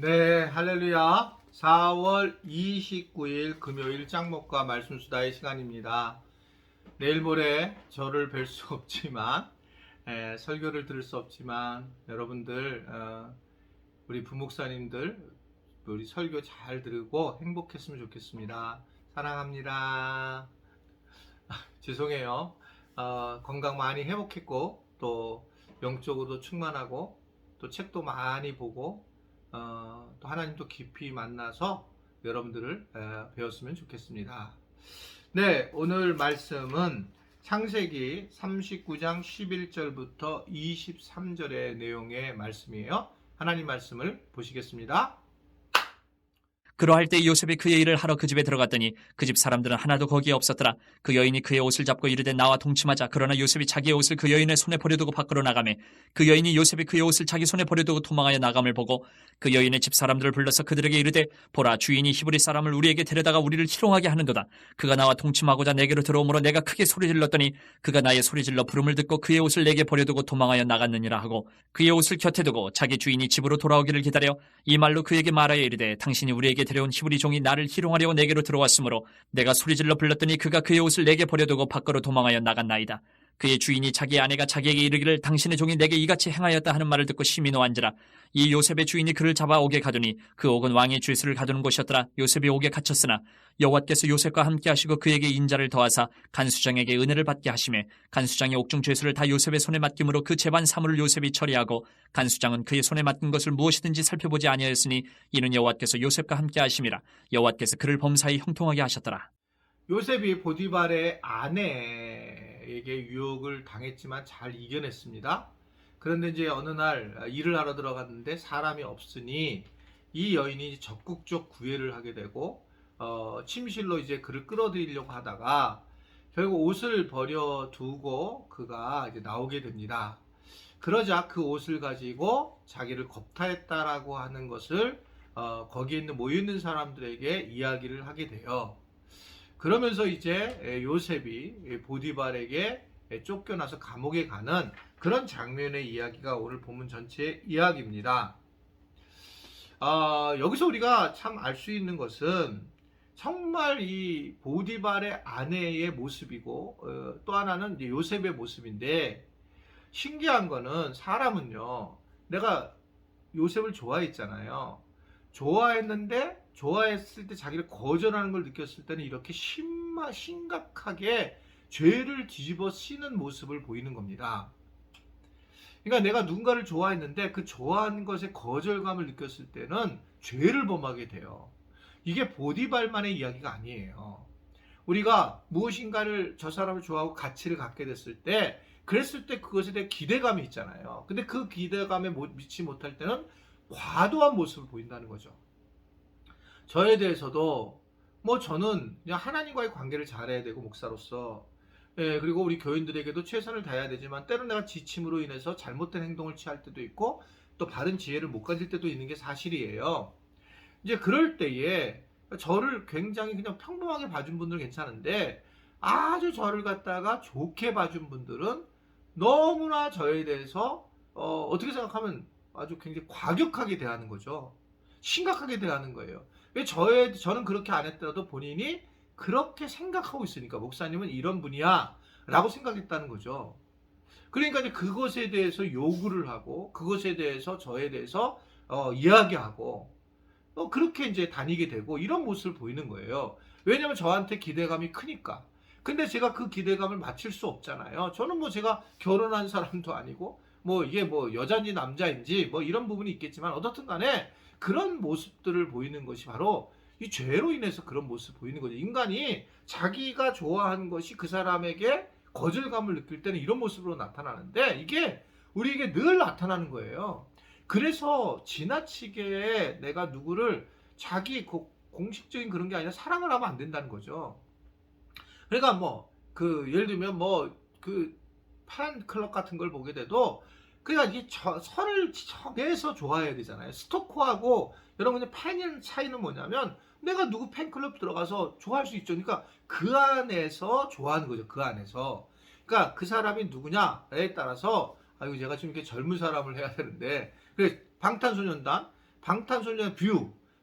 네, 할렐루야. 4월 29일 금요일 짱목과 말씀수다의 시간입니다. 내일 모레 저를 뵐 수 없지만, 설교를 들을 수 없지만, 여러분들, 우리 부목사님들, 우리 설교 잘 들으고 행복했으면 좋겠습니다. 사랑합니다. 죄송해요. 건강 많이 회복했고, 또 영적으로도 충만하고, 또 책도 많이 보고, 또 하나님도 깊이 만나서 여러분들을 배웠으면 좋겠습니다. 네, 오늘 말씀은 창세기 39장 11절부터 23절의 내용의 말씀이에요. 하나님 말씀을 보시겠습니다. 그러할 때 요셉이 그의 일을 하러 그 집에 들어갔더니 그 집 사람들은 하나도 거기에 없었더라. 그 여인이 그의 옷을 잡고 이르되 나와 동침하자. 그러나 요셉이 자기의 옷을 그 여인의 손에 버려두고 밖으로 나가매 그 여인이 요셉이 그의 옷을 자기 손에 버려두고 도망하여 나감을 보고 그 여인의 집 사람들을 불러서 그들에게 이르되 보라, 주인이 히브리 사람을 우리에게 데려다가 우리를 희롱하게 하는도다. 그가 나와 동침하고자 내게로 들어오므로 내가 크게 소리질렀더니 그가 나의 소리질러 부름을 듣고 그의 옷을 내게 버려두고 도망하여 나갔느니라 하고 그의 옷을 곁에 두고 자기 주인이 집으로 돌아오기를 기다려 이 말로 그에게 말하여 이르되 당신이 우리에게 데려온 히브리 종이 나를 희롱하려고 내게로 들어왔으므로 내가 소리질러 불렀더니 그가 그의 옷을 내게 버려두고 밖으로 도망하여 나갔나이다. 그의 주인이 자기 아내가 자기에게 이르기를 당신의 종이 내게 이같이 행하였다 하는 말을 듣고 심히 노한지라. 이 요셉의 주인이 그를 잡아 옥에 가두니 그 옥은 왕의 죄수를 가두는 곳이었더라. 요셉이 옥에 갇혔으나 여호와께서 요셉과 함께 하시고 그에게 인자를 더하사 간수장에게 은혜를 받게 하시매 간수장이 옥중 죄수를 다 요셉의 손에 맡김으로 그 재반 사물을 요셉이 처리하고 간수장은 그의 손에 맡긴 것을 무엇이든지 살펴보지 아니하였으니 이는 여호와께서 요셉과 함께 하심이라. 여호와께서 그를 범사에 형통하게 하셨더라. 요셉이 보디발의 아내에게 유혹을 당했지만 잘 이겨냈습니다. 그런데 이제 어느 날 일을 하러 들어갔는데 사람이 없으니 이 여인이 적극적 구애를 하게 되고 침실로 이제 그를 끌어들이려고 하다가 결국 옷을 버려두고 그가 이제 나오게 됩니다. 그러자 그 옷을 가지고 자기를 겁탈했다라고 하는 것을 거기에 있는 모여 있는 사람들에게 이야기를 하게 돼요. 그러면서 이제 요셉이 보디발에게 쫓겨나서 감옥에 가는 그런 장면의 이야기가 오늘 본문 전체의 이야기입니다. 여기서 우리가 참 알 수 있는 것은 정말 이 보디발의 아내의 모습이고 또 하나는 이제 요셉의 모습인데, 신기한 거는 사람은요, 내가 요셉을 좋아했잖아요. 좋아했는데 좋아했을 때 자기를 거절하는 걸 느꼈을 때는 이렇게 심각하게 죄를 뒤집어 씌는 모습을 보이는 겁니다. 그러니까 내가 누군가를 좋아했는데 그 좋아하는 것에 거절감을 느꼈을 때는 죄를 범하게 돼요. 이게 보디발만의 이야기가 아니에요. 우리가 무엇인가를 저 사람을 좋아하고 가치를 갖게 됐을 때, 그랬을 때 그것에 대해 기대감이 있잖아요. 근데 그 기대감에 미치 못할 때는 과도한 모습을 보인다는 거죠. 저에 대해서도 저는 그냥 하나님과의 관계를 잘해야 되고, 목사로서 그리고 우리 교인들에게도 최선을 다해야 되지만 때로는 내가 지침으로 인해서 잘못된 행동을 취할 때도 있고 또 바른 지혜를 못 가질 때도 있는 게 사실이에요. 이제 그럴 때에 저를 굉장히 그냥 평범하게 봐준 분들은 괜찮은데, 아주 저를 갖다가 좋게 봐준 분들은 너무나 저에 대해서 어떻게 생각하면 아주 굉장히 과격하게 대하는 거죠. 심각하게 대하는 거예요. 왜 저는 그렇게 안 했더라도 본인이 그렇게 생각하고 있으니까 목사님은 이런 분이야 라고 생각했다는 거죠. 그러니까 이제 그것에 대해서 요구를 하고 그것에 대해서 저에 대해서 이야기하고 그렇게 이제 다니게 되고 이런 모습을 보이는 거예요. 왜냐면 저한테 기대감이 크니까. 근데 제가 그 기대감을 맞출 수 없잖아요. 저는 제가 결혼한 사람도 아니고 이게 여자인지 남자인지 이런 부분이 있겠지만 어떻든 간에 그런 모습들을 보이는 것이 바로 이 죄로 인해서 그런 모습을 보이는 거죠. 인간이 자기가 좋아하는 것이 그 사람에게 거절감을 느낄 때는 이런 모습으로 나타나는데, 이게 우리에게 늘 나타나는 거예요. 그래서 지나치게 내가 누구를 자기 공식적인 그런 게 아니라 사랑을 하면 안 된다는 거죠. 그러니까 예를 들면 그 팬클럽 같은 걸 보게 돼도 그러니까 이 선을 정해서 좋아해야 되잖아요. 스토커하고 여러분의 팬의 차이는 뭐냐면, 내가 누구 팬클럽 들어가서 좋아할 수 있죠. 그러니까 그 안에서 좋아하는 거죠. 그 안에서. 그러니까 그 사람이 누구냐에 따라서 제가 좀 이렇게 젊은 사람을 해야 되는데, 그래 방탄소년단 방탄소년단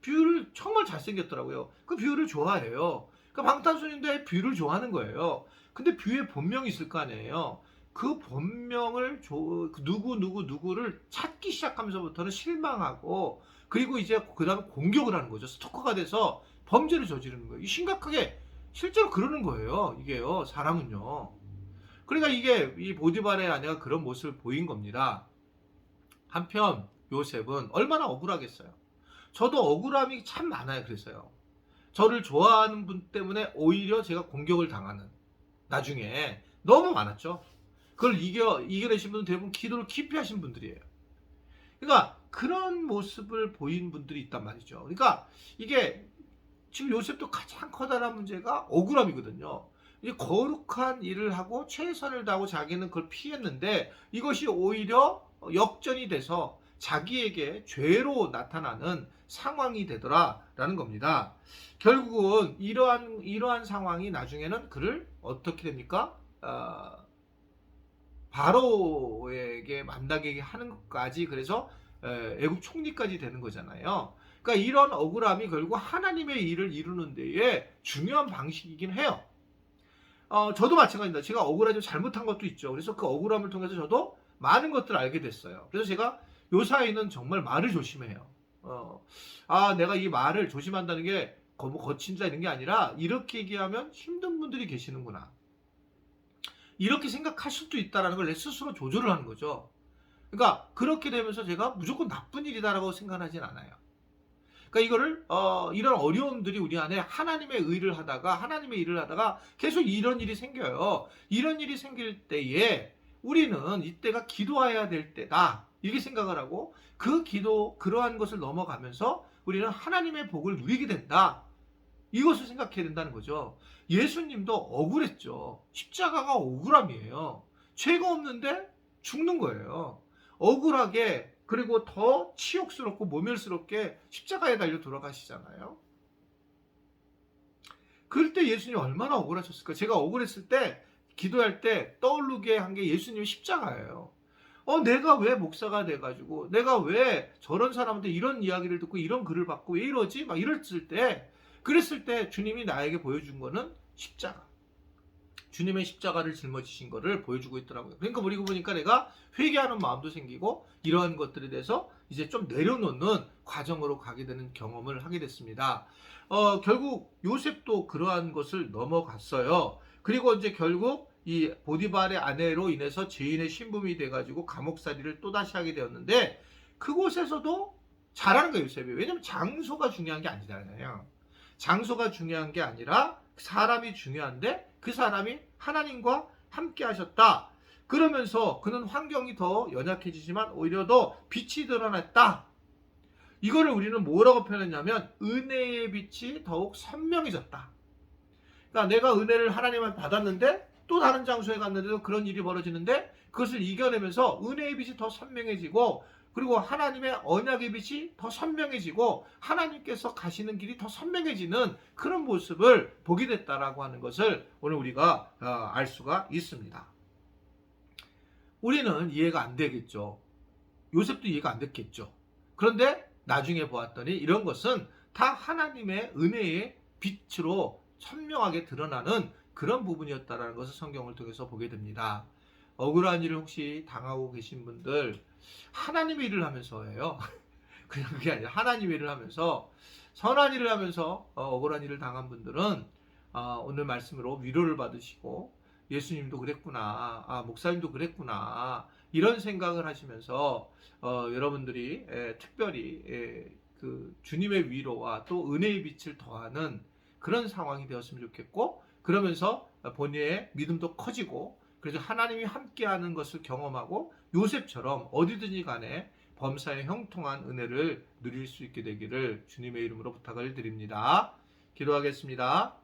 뷰를 정말 잘생겼더라고요. 그 뷰를 좋아해요. 그 방탄소년단의 뷰를 좋아하는 거예요. 근데 뷰에 본명이 있을 거 아니에요. 그 본명을 누구를 찾기 시작하면서부터는 실망하고, 그리고 이제 그 다음에 공격을 하는 거죠. 스토커가 돼서 범죄를 저지르는 거예요. 심각하게 실제로 그러는 거예요. 이게요, 사람은요. 그러니까 이게 이 보디발의 아내가 그런 모습을 보인 겁니다. 한편 요셉은 얼마나 억울하겠어요. 저도 억울함이 참 많아요. 그래서요, 저를 좋아하는 분 때문에 오히려 제가 공격을 당하는, 나중에 너무 많았죠. 그걸 이겨내신 분은 대부분 기도를 깊이 하신 분들이에요. 그러니까 그런 모습을 보인 분들이 있단 말이죠. 그러니까 이게 지금 요셉도 가장 커다란 문제가 억울함이거든요. 이제 거룩한 일을 하고 최선을 다하고 자기는 그걸 피했는데, 이것이 오히려 역전이 돼서 자기에게 죄로 나타나는 상황이 되더라라는 겁니다. 결국은 이러한 상황이 나중에는 그를 어떻게 됩니까? 바로에게 만나게 하는 것까지, 그래서 애국 총리까지 되는 거잖아요. 그러니까 이런 억울함이 결국 하나님의 일을 이루는 데에 중요한 방식이긴 해요. 저도 마찬가지입니다. 제가 억울하지만 잘못한 것도 있죠. 그래서 그 억울함을 통해서 저도 많은 것들을 알게 됐어요. 그래서 제가 요사이는 정말 말을 조심해요. 내가 이 말을 조심한다는 게 거친다 이런 게 아니라, 이렇게 얘기하면 힘든 분들이 계시는구나, 이렇게 생각할 수도 있다는 걸 내 스스로 조절을 하는 거죠. 그러니까 그렇게 되면서 제가 무조건 나쁜 일이다라고 생각하진 않아요. 그러니까 이거를 이런 어려움들이 우리 안에 하나님의 일을 하다가 계속 이런 일이 생겨요. 이런 일이 생길 때에 우리는 이때가 기도해야 될 때다, 이렇게 생각을 하고, 그러한 것을 넘어가면서 우리는 하나님의 복을 누리게 된다, 이것을 생각해야 된다는 거죠. 예수님도 억울했죠. 십자가가 억울함이에요. 죄가 없는데 죽는 거예요. 억울하게, 그리고 더 치욕스럽고 모멸스럽게 십자가에 달려 돌아가시잖아요. 그럴 때 예수님이 얼마나 억울하셨을까. 제가 억울했을 때, 기도할 때 떠오르게 한 게 예수님의 십자가예요. 내가 왜 목사가 돼가지고, 내가 왜 저런 사람한테 이런 이야기를 듣고 이런 글을 받고 왜 이러지? 막 그랬을 때 주님이 나에게 보여준 거는 십자가. 주님의 십자가를 짊어지신 거를 보여주고 있더라고요. 그러니까 그리고 보니까 내가 회개하는 마음도 생기고, 이러한 것들에 대해서 이제 좀 내려놓는 과정으로 가게 되는 경험을 하게 됐습니다. 결국 요셉도 그러한 것을 넘어갔어요. 그리고 이제 결국 이 보디발의 아내로 인해서 죄인의 신분이 돼가지고 감옥살이를 또다시 하게 되었는데, 그곳에서도 잘하는 거예요, 요셉이. 왜냐면 장소가 중요한 게 아니잖아요. 장소가 중요한 게 아니라 사람이 중요한데, 그 사람이 하나님과 함께 하셨다. 그러면서 그는 환경이 더 연약해지지만 오히려 더 빛이 드러났다. 이거를 우리는 뭐라고 표현했냐면, 은혜의 빛이 더욱 선명해졌다. 그러니까 내가 은혜를 하나님한테 받았는데 또 다른 장소에 갔는데도 그런 일이 벌어지는데, 그것을 이겨내면서 은혜의 빛이 더 선명해지고, 그리고 하나님의 언약의 빛이 더 선명해지고, 하나님께서 가시는 길이 더 선명해지는 그런 모습을 보게 됐다라고 하는 것을 오늘 우리가 알 수가 있습니다. 우리는 이해가 안 되겠죠. 요셉도 이해가 안 됐겠죠. 그런데 나중에 보았더니 이런 것은 다 하나님의 은혜의 빛으로 선명하게 드러나는 그런 부분이었다라는 것을 성경을 통해서 보게 됩니다. 억울한 일을 혹시 당하고 계신 분들, 하나님의 일을 하면서 해요. 그냥 그게 아니라 하나님의 일을 하면서, 선한 일을 하면서 억울한 일을 당한 분들은 오늘 말씀으로 위로를 받으시고, 예수님도 그랬구나, 목사님도 그랬구나, 이런 생각을 하시면서 여러분들이 특별히 그 주님의 위로와 또 은혜의 빛을 더하는 그런 상황이 되었으면 좋겠고, 그러면서 본인의 믿음도 커지고, 그래서 하나님이 함께하는 것을 경험하고 요셉처럼 어디든지 간에 범사에 형통한 은혜를 누릴 수 있게 되기를 주님의 이름으로 부탁을 드립니다. 기도하겠습니다.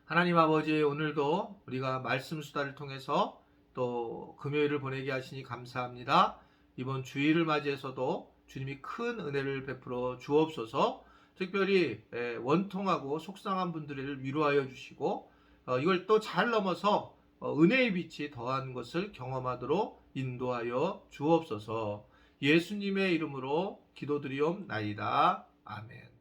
하나님 아버지, 오늘도 우리가 말씀 수다를 통해서 또 금요일을 보내게 하시니 감사합니다. 이번 주일을 맞이해서도 주님이 큰 은혜를 베풀어 주옵소서. 특별히 원통하고 속상한 분들을 위로하여 주시고, 이걸 또 잘 넘어서 은혜의 빛이 더한 것을 경험하도록 인도하여 주옵소서. 예수님의 이름으로 기도드리옵나이다. 아멘.